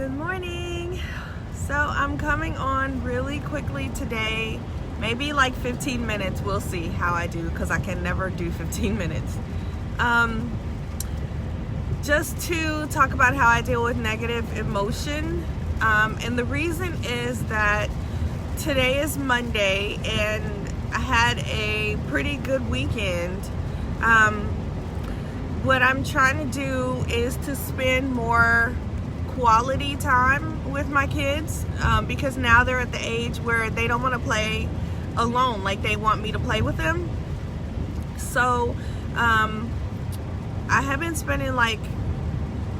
Good morning. So I'm coming on really quickly today, maybe like 15 minutes. We'll see how I do because I can never do 15 minutes. Just to talk about how I deal with negative emotion. And the reason is that today is Monday and I had a pretty good weekend. What I'm trying to do is to spend more quality time with my kids because now they're at the age where they don't want to play alone, like they want me to play with them. So I have been spending like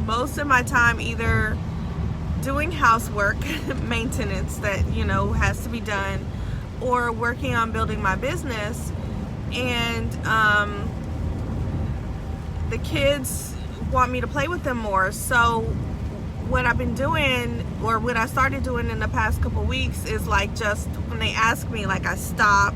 most of my time either doing housework, maintenance that has to be done, or working on building my business. And the kids want me to play with them more. So what I've been doing, or what I started doing in the past couple weeks, is like just when they ask me, like I stop,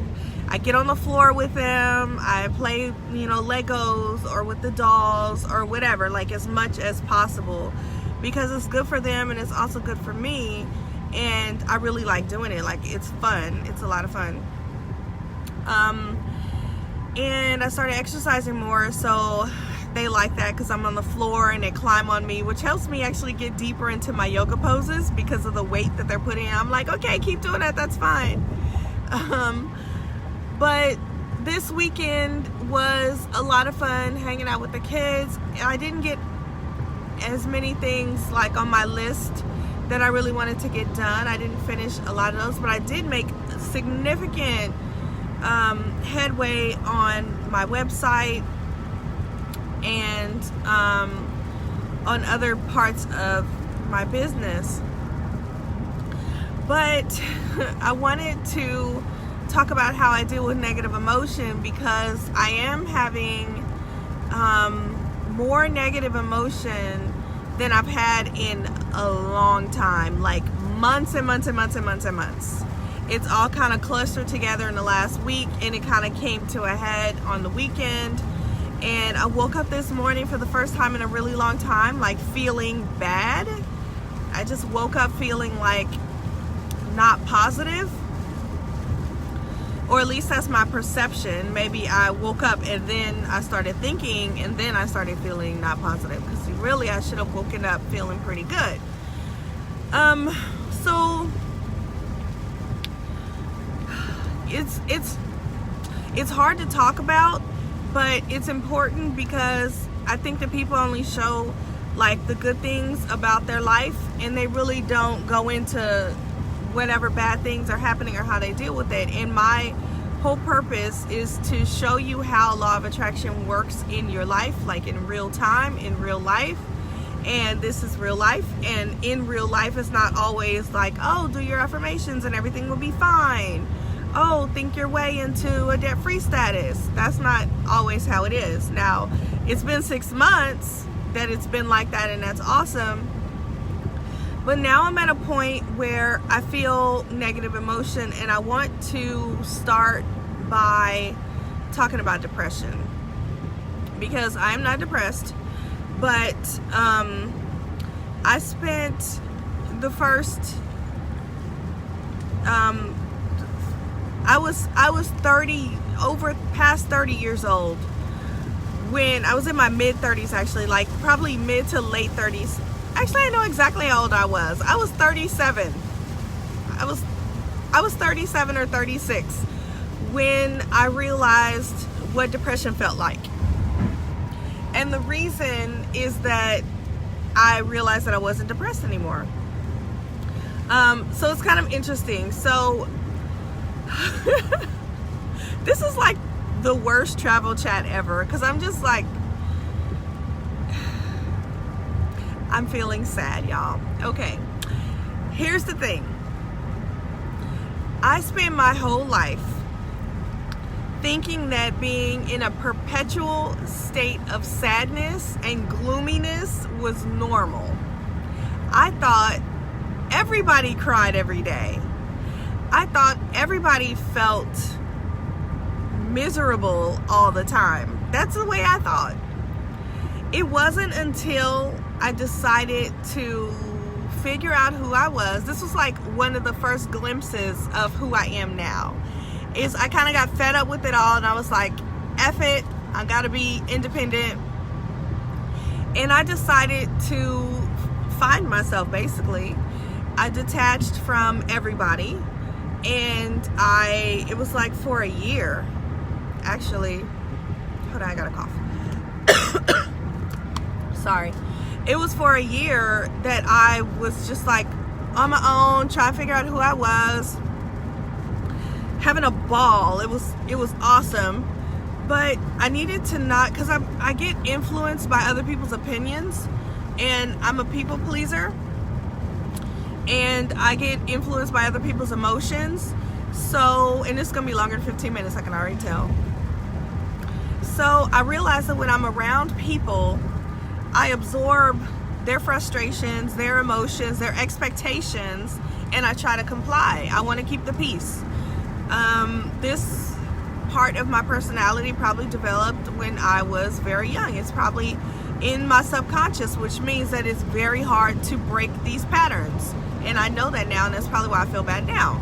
I get on the floor with them, I play, Legos or with the dolls or whatever, like as much as possible, because it's good for them and it's also good for me. And I really like doing it. Like it's fun. It's a lot of fun. And I started exercising more, so they like that because I'm on the floor and they climb on me, which helps me actually get deeper into my yoga poses because of the weight that they're putting in. I'm like, okay, keep doing that, that's fine. But this weekend was a lot of fun hanging out with the kids. I didn't get as many things like on my list that I really wanted to get done. I didn't finish a lot of those, but I did make significant headway on my website and on other parts of my business. But I wanted to talk about how I deal with negative emotion because I am having more negative emotion than I've had in a long time, like months and months and months and months and months. It's all kind of clustered together in the last week, and it kind of came to a head on the weekend. And I woke up this morning for the first time in a really long time, like feeling bad. I just woke up feeling like not positive, or at least that's my perception. Maybe I woke up and then I started thinking and then I started feeling not positive, because really I should have woken up feeling pretty good. So it's hard to talk about, but it's important because I think that people only show like the good things about their life, and they really don't go into whatever bad things are happening or how they deal with it. And my whole purpose is to show you how law of attraction works in your life, like in real time, in real life. And this is real life, and in real life it's not always like, oh, do your affirmations and everything will be fine. Oh, think your way into a debt-free status. That's not always how it is. Now, it's been 6 months that it's been like that, and that's awesome. But now I'm at a point where I feel negative emotion, and I want to start by talking about depression, because I'm not depressed, but I spent the first I was 30, past 30 years old when I was in my mid 30s, actually, like probably mid to late 30s. Actually, I know exactly how old I was. I was 37. I was 37 or 36 when I realized what depression felt like. And the reason is that I realized that I wasn't depressed anymore. So it's kind of interesting. So this is like the worst travel chat ever, because I'm just like, I'm feeling sad, y'all. Okay, here's the thing. I spent my whole life thinking that being in a perpetual state of sadness and gloominess was normal. I thought everybody cried every day. I thought everybody felt miserable all the time. That's the way I thought. It wasn't until I decided to figure out who I was. This was like one of the first glimpses of who I am now. Is I kind of got fed up with it all, and I was like, F it, I gotta be independent. And I decided to find myself, basically. I detached from everybody, and it was like for a year, actually. Hold on, I got a cough. Sorry. It was for a year that I was just like on my own, trying to figure out who I was, having a ball. It was awesome. But I needed to not, because I get influenced by other people's opinions, and I'm a people pleaser, and I get influenced by other people's emotions. So, and it's gonna be longer than 15 minutes, I can already tell. So I realized that when I'm around people, I absorb their frustrations, their emotions, their expectations, and I try to comply. I want to keep the peace. This part of my personality probably developed when I was very young. It's probably in my subconscious, which means that it's very hard to break these patterns. And I know that now, and that's probably why I feel bad now.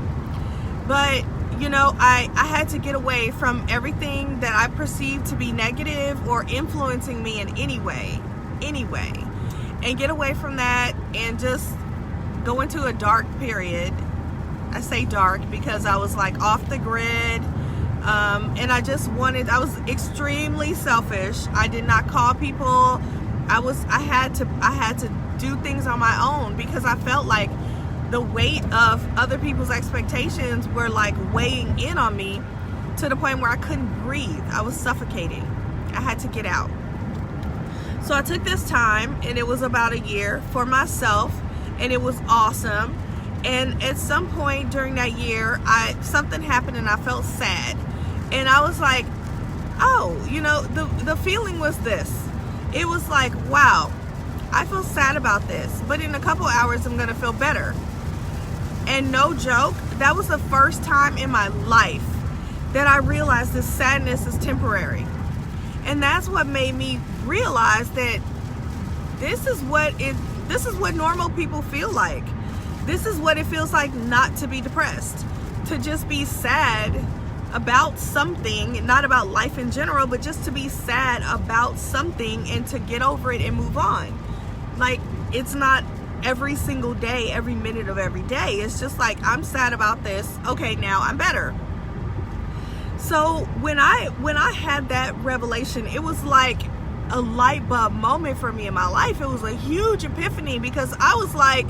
But, you know, I had to get away from everything that I perceived to be negative or influencing me in any way, and get away from that and just go into a dark period. I say dark because I was like off the grid. And I was extremely selfish. I did not call people. I had to do things on my own because I felt like the weight of other people's expectations were like weighing in on me to the point where I couldn't breathe. I was suffocating. I had to get out. So I took this time, and it was about a year, for myself, and it was awesome. And at some point during that year, something happened and I felt sad. And I was like, oh, you know, the feeling was this. It was like, wow, I feel sad about this, but in a couple hours I'm gonna feel better. And no joke, that was the first time in my life that I realized this sadness is temporary. And that's what made me realize that this is what normal people feel like. This is what it feels like not to be depressed, to just be sad about something, not about life in general, but just to be sad about something and to get over it and move on. Like, it's not every single day, every minute of every day. It's just like, I'm sad about this. Okay, now I'm better. So when I had that revelation, it was like a light bulb moment for me in my life. It was a huge epiphany because I was like,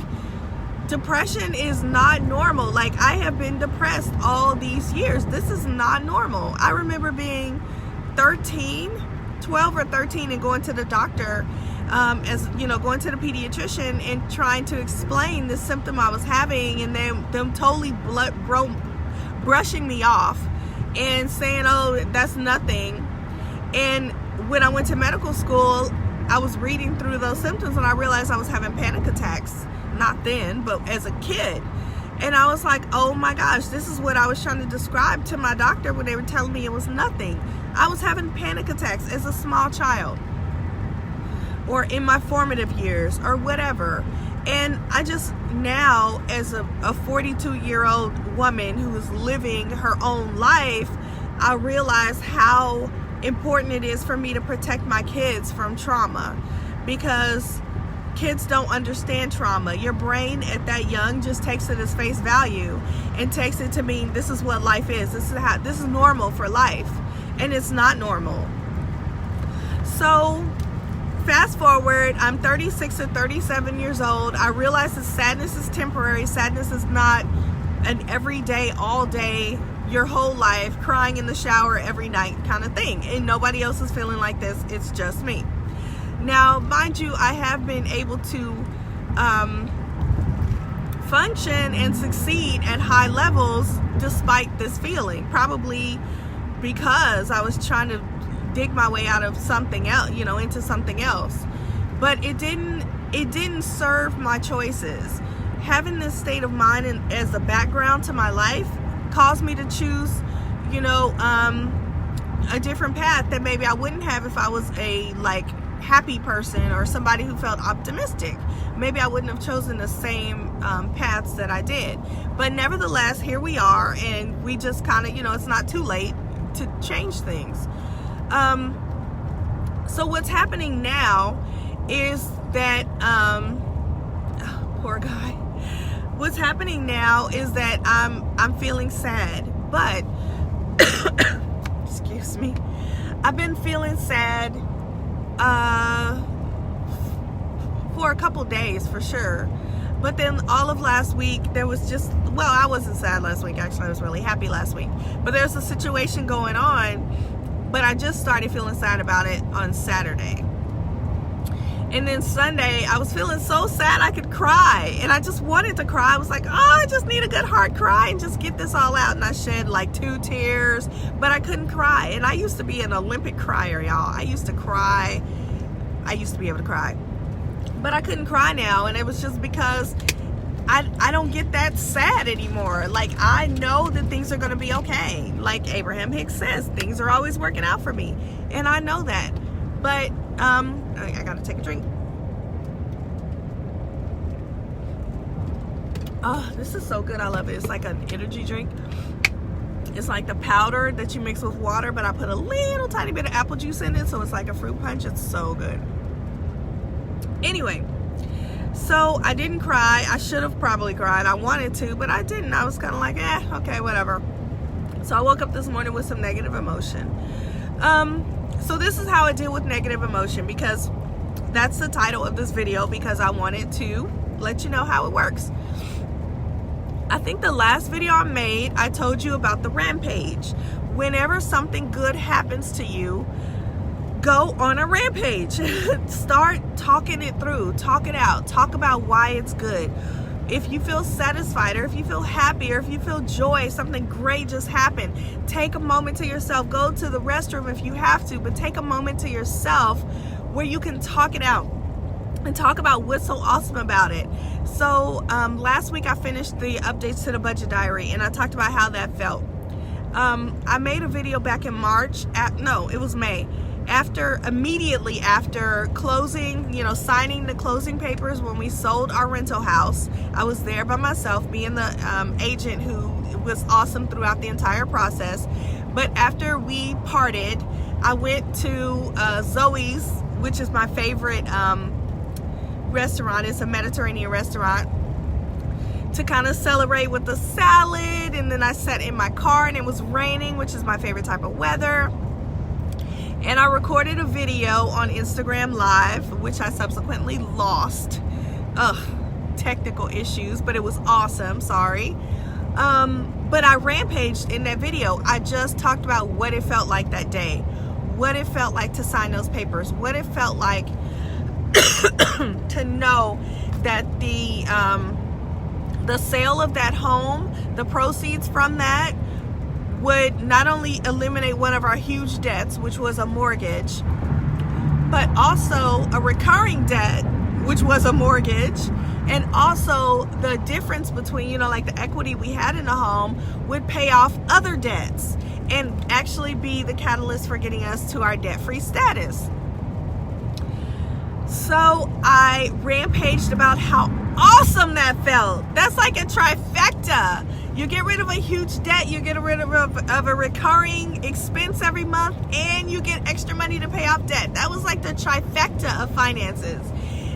depression is not normal. Like, I have been depressed all these years. This is not normal. I remember being 12 or 13 and going to the doctor, going to the pediatrician and trying to explain the symptom I was having, and them totally brushing me off and saying, oh, that's nothing. And when I went to medical school, I was reading through those symptoms and I realized I was having panic attacks. Not then, but as a kid. And I was like, oh my gosh, this is what I was trying to describe to my doctor when they were telling me it was nothing. I was having panic attacks as a small child, or in my formative years, or whatever. And I just now, as a 42-year-old woman who is living her own life, I realize how important it is for me to protect my kids from trauma, because kids don't understand trauma. Your brain at that young just takes it as face value and takes it to mean this is what life is. This is normal for life, and it's not normal. So fast forward, I'm 36 or 37 years old. I realize that sadness is temporary. Sadness is not an everyday, all day, your whole life, crying in the shower every night kind of thing. And nobody else is feeling like this. It's just me. Now, mind you, I have been able to function and succeed at high levels despite this feeling, probably because I was trying to dig my way out of something else, into something else. But it didn't serve my choices. Having this state of mind as a background to my life caused me to choose, a different path that maybe I wouldn't have if I was a happy person or somebody who felt optimistic. Maybe I wouldn't have chosen the same paths that I did. But nevertheless, here we are, and we just kind of, it's not too late to change things. So what's happening now is that, poor guy. What's happening now is that I'm feeling sad, but excuse me. I've been feeling sad for a couple days for sure. But then all of last week there was just, well, I wasn't sad last week, actually I was really happy last week. But there's a situation going on, but I just started feeling sad about it on Saturday. And then Sunday, I was feeling so sad I could cry. And I just wanted to cry. I was like, oh, I just need a good hard cry and just get this all out. And I shed like 2 tears, but I couldn't cry. And I used to be an Olympic crier, y'all. I used to cry. I used to be able to cry. But I couldn't cry now. And it was just because I don't get that sad anymore. Like, I know that things are going to be okay. Like Abraham Hicks says, things are always working out for me. And I know that. But I gotta take a drink. Oh, this is so good. I love it. It's like an energy drink. It's like the powder that you mix with water, but I put a little tiny bit of apple juice in it, so it's like a fruit punch. It's so good. Anyway, so I didn't cry. I should have probably cried. I wanted to, but I didn't. I was kind of like, okay, whatever. So I woke up this morning with some negative emotion. So this is how I deal with negative emotion, because that's the title of this video, because I wanted to let you know how it works. I think the last video I made, I told you about the rampage. Whenever something good happens to you, go on a rampage. Start talking it through, talk it out, talk about why it's good. If you feel satisfied, or if you feel happy, or if you feel joy, something great just happened, take a moment to yourself. Go to the restroom if you have to, but take a moment to yourself where you can talk it out and talk about what's so awesome about it. So last week I finished the updates to the budget diary, and I talked about how that felt. I made a video back in March, it was May. Immediately after closing, signing the closing papers when we sold our rental house. I was there by myself, being the agent who was awesome throughout the entire process. But after we parted, I went to Zoe's, which is my favorite restaurant. It's a Mediterranean restaurant, to kind of celebrate with a salad. And then I sat in my car, and it was raining, which is my favorite type of weather. And I recorded a video on Instagram Live, which I subsequently lost. Technical issues, but it was awesome, sorry. But I rampaged in that video. I just talked about what it felt like that day, what it felt like to sign those papers, what it felt like to know that the sale of that home, the proceeds from that, would not only eliminate one of our huge debts, which was a mortgage, but also a recurring debt, which was a mortgage, and also the difference between, like the equity we had in the home would pay off other debts and actually be the catalyst for getting us to our debt-free status. So I rampaged about how awesome that felt. That's like a trifecta. You get rid of a huge debt, you get rid of a recurring expense every month, and you get extra money to pay off debt. That was like the trifecta of finances.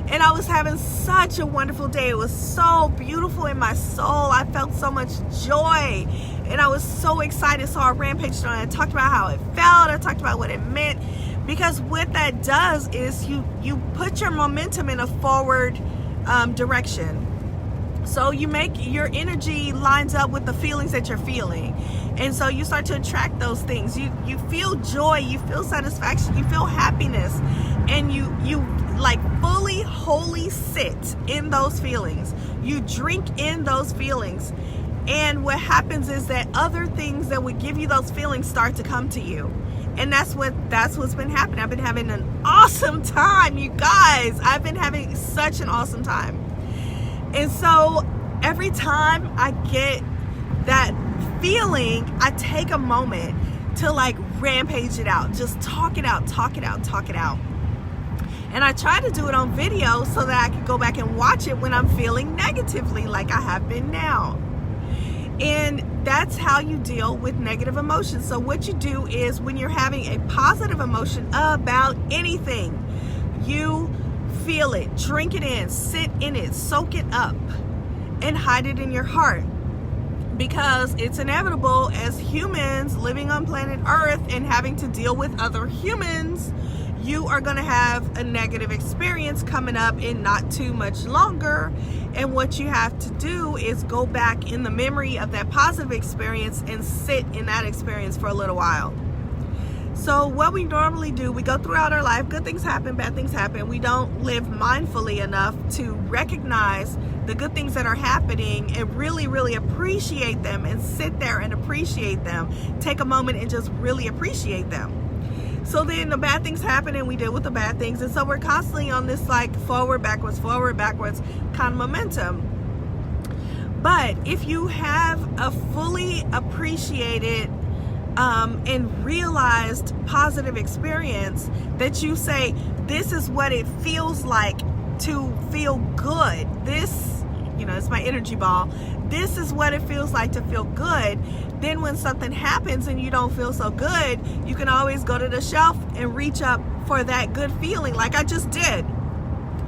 And I was having such a wonderful day. It was so beautiful in my soul. I felt so much joy, and I was so excited. So I rampaged on it. I talked about how it felt. I talked about what it meant, because what that does is you put your momentum in a forward direction. So you make your energy lines up with the feelings that you're feeling, and so you start to attract those things. You feel joy, you feel satisfaction, you feel happiness, and you like fully wholly sit in those feelings. You drink in those feelings, and what happens is that other things that would give you those feelings start to come to you. And that's what's been happening. I've been having an awesome time, you guys. I've been having such an awesome time. And so every time I get that feeling, I take a moment to like rampage it out. Just talk it out, talk it out, talk it out. And I try to do it on video so that I can go back and watch it when I'm feeling negatively like I have been now. And that's how you deal with negative emotions. So what you do is when you're having a positive emotion about anything, you feel it, drink it in, sit in it, soak it up, and hide it in your heart. Because it's inevitable as humans living on planet Earth and having to deal with other humans, you are going to have a negative experience coming up in not too much longer. And what you have to do is go back in the memory of that positive experience and sit in that experience for a little while. So what we normally do, we go throughout our life, good things happen, bad things happen. We don't live mindfully enough to recognize the good things that are happening and really, really appreciate them and sit there and appreciate them. Take a moment and just really appreciate them. So then the bad things happen and we deal with the bad things. And so we're constantly on this like forward, backwards kind of momentum. But if you have a fully appreciated and realized positive experience that you say, this is what it feels like to feel good. This, it's my energy ball. This is what it feels like to feel good. Then when something happens and you don't feel so good, you can always go to the shelf and reach up for that good feeling like I just did.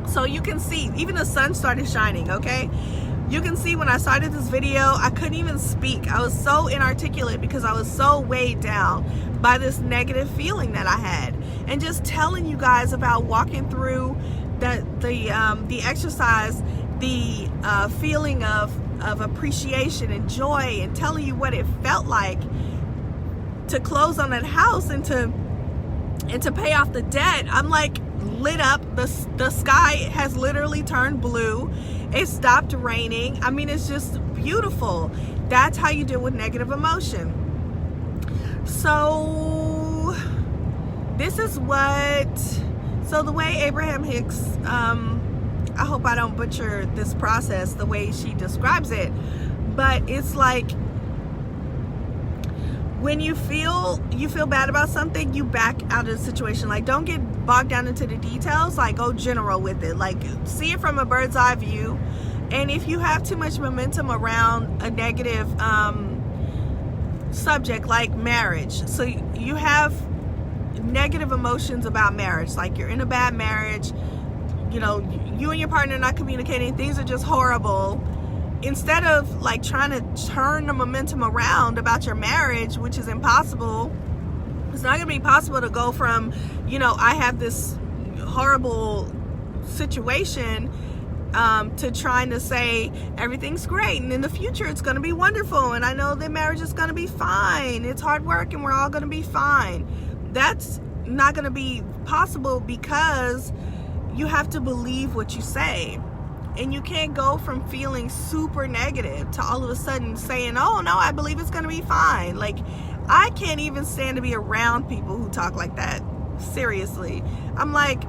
So you can see, even the sun started shining, okay? You can see when I started this video, I couldn't even speak. I was so inarticulate because I was so weighed down by this negative feeling that I had. And just telling you guys about walking through the exercise, the feeling of appreciation and joy, and telling you what it felt like to close on that house and to pay off the debt. I'm like lit up. The sky has literally turned blue. It stopped raining. I mean, it's just beautiful. That's how you deal with negative emotion. So this is so the way Abraham Hicks, I hope I don't butcher this process the way she describes it, but it's like when you feel bad about something, you back out of the situation. Like, don't get bogged down into the details. Like, go general with it. Like, see it from a bird's eye view. And if you have too much momentum around a negative subject like marriage, so you have negative emotions about marriage, like you're in a bad marriage, you and your partner are not communicating, things are just horrible. Instead of like trying to turn the momentum around about your marriage, which is impossible, it's not going to be possible to go from, I have this horrible situation to trying to say everything's great and in the future it's going to be wonderful and I know that marriage is going to be fine. It's hard work and we're all going to be fine. That's not going to be possible because you have to believe what you say. And you can't go from feeling super negative to all of a sudden saying, oh no, I believe it's going to be fine. Like, I can't even stand to be around people who talk like that. Seriously. I'm like,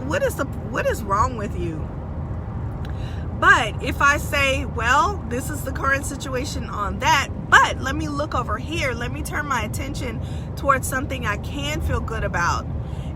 what is wrong with you? But if I say, well, this is the current situation on that, but let me look over here. Let me turn my attention towards something I can feel good about.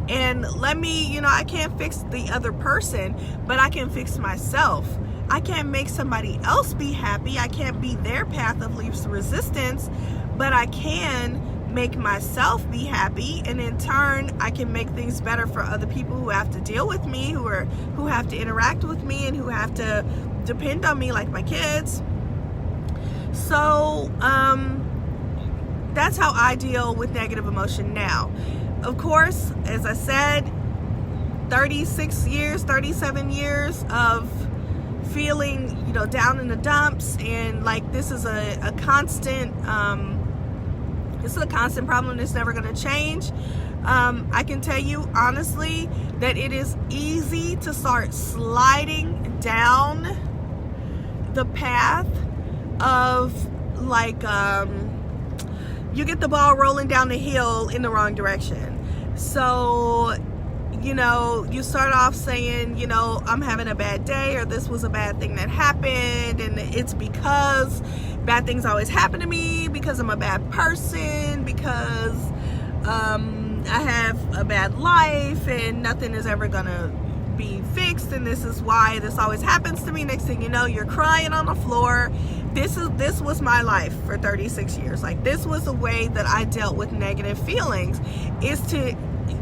And let me, I can't fix the other person, but I can fix myself. I can't make somebody else be happy. I can't be their path of least resistance, but I can make myself be happy. And in turn, I can make things better for other people who have to deal with me, who have to interact with me, and who have to depend on me, like my kids. So that's how I deal with negative emotion now. Of course, as I said, 37 years of feeling, down in the dumps, and like this is a constant problem that's never going to change. I can tell you honestly that it is easy to start sliding down the path of like you get the ball rolling down the hill in the wrong direction. So, you start off saying, I'm having a bad day, or this was a bad thing that happened, and it's because bad things always happen to me, because I'm a bad person, because I have a bad life, and nothing is ever gonna fixed, and this is why this always happens to me. Next thing you know, you're crying on the floor. This was my life for 36 years. Like, this was the way that I dealt with negative feelings, is to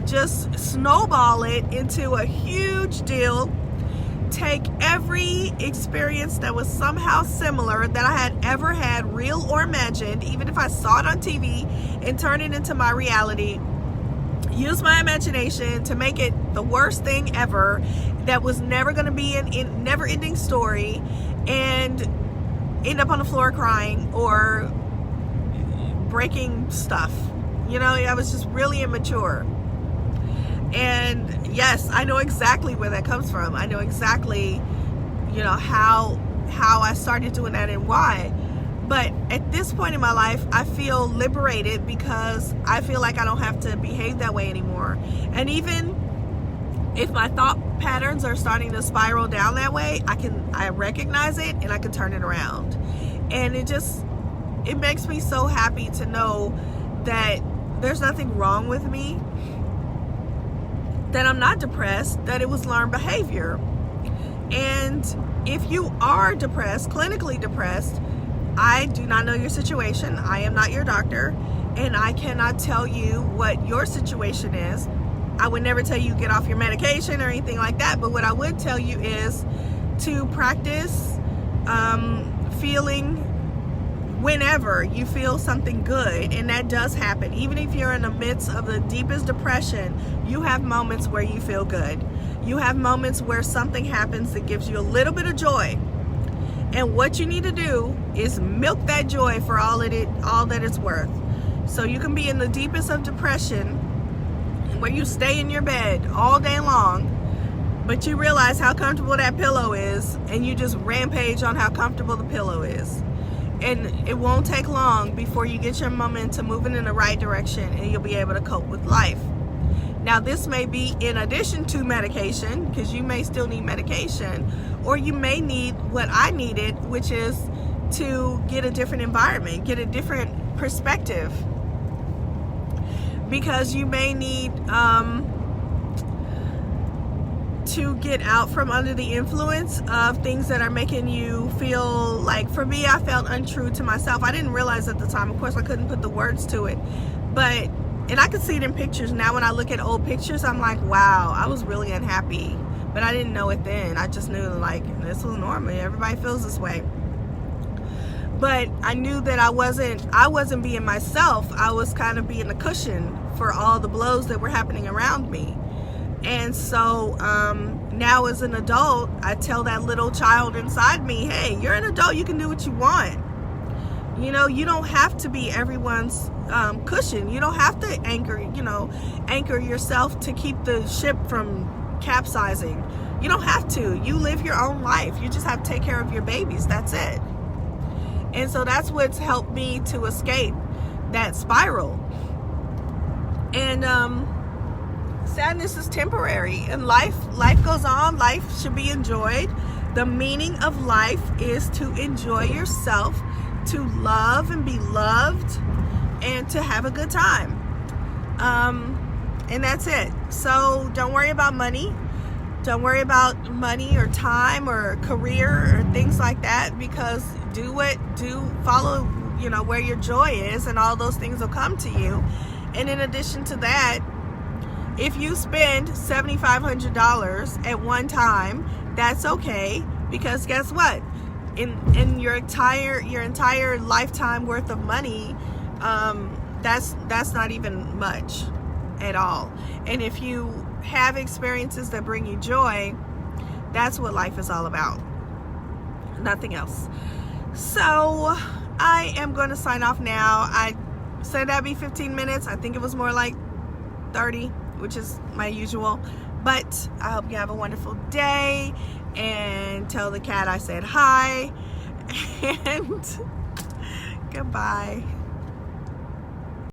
just snowball it into a huge deal. Take every experience that was somehow similar that I had ever had, real or imagined, even if I saw it on TV, and turn it into my reality. Use my imagination to make it the worst thing ever that was never going to be a never-ending story, and end up on the floor crying or breaking stuff. You know, I was just really immature. And yes, I know exactly where that comes from. I know exactly, you know, how I started doing that and why. But at this point in my life, I feel liberated because I feel like I don't have to behave that way anymore. And even if my thought patterns are starting to spiral down that way, I recognize it and I can turn it around. And it makes me so happy to know that there's nothing wrong with me, that I'm not depressed, that it was learned behavior. And if you are depressed, clinically depressed, I do not know your situation. I am not your doctor, and I cannot tell you what your situation is. I would never tell you get off your medication or anything like that, but what I would tell you is to practice feeling whenever you feel something good, and that does happen. Even if you're in the midst of the deepest depression, you have moments where you feel good. You have moments where something happens that gives you a little bit of joy. And what you need to do is milk that joy for all that it's worth. So you can be in the deepest of depression, where you stay in your bed all day long, but you realize how comfortable that pillow is, and you just rampage on how comfortable the pillow is. And it won't take long before you get your momentum moving in the right direction, and you'll be able to cope with life. Now, this may be in addition to medication, because you may still need medication, or you may need what I needed, which is to get a different environment, get a different perspective, because you may need to get out from under the influence of things that are making you feel like, for me, I felt untrue to myself. I didn't realize at the time, of course, I couldn't put the words to it, and I could see it in pictures. Now when I look at old pictures, I'm like, wow, I was really unhappy, but I didn't know it then. I just knew, like, this was normal. Everybody feels this way. But I knew that I wasn't being myself. I was kind of being a cushion for all the blows that were happening around me. And so now as an adult, I tell that little child inside me, hey, you're an adult, you can do what you want. You know, you don't have to be everyone's cushion. You don't have to anchor yourself to keep the ship from capsizing. You don't have to. You live your own life. You just have to take care of your babies. That's it. And so that's what's helped me to escape that spiral. And sadness is temporary, and life goes on. Life should be enjoyed. The meaning of life is to enjoy yourself, to love and be loved, and to have a good time. And that's it. So don't worry about money. Don't worry about money or time or career or things like that, because follow, where your joy is, and all those things will come to you. And in addition to that, if you spend $7,500 at one time, that's okay, because guess what? In your entire lifetime worth of money, that's not even much at all. And if you have experiences that bring you joy, that's what life is all about. Nothing else. So I am going to sign off now. I said that'd be 15 minutes. I think it was more like 30, which is my usual. But I hope you have a wonderful day, and tell the cat I said hi, and goodbye.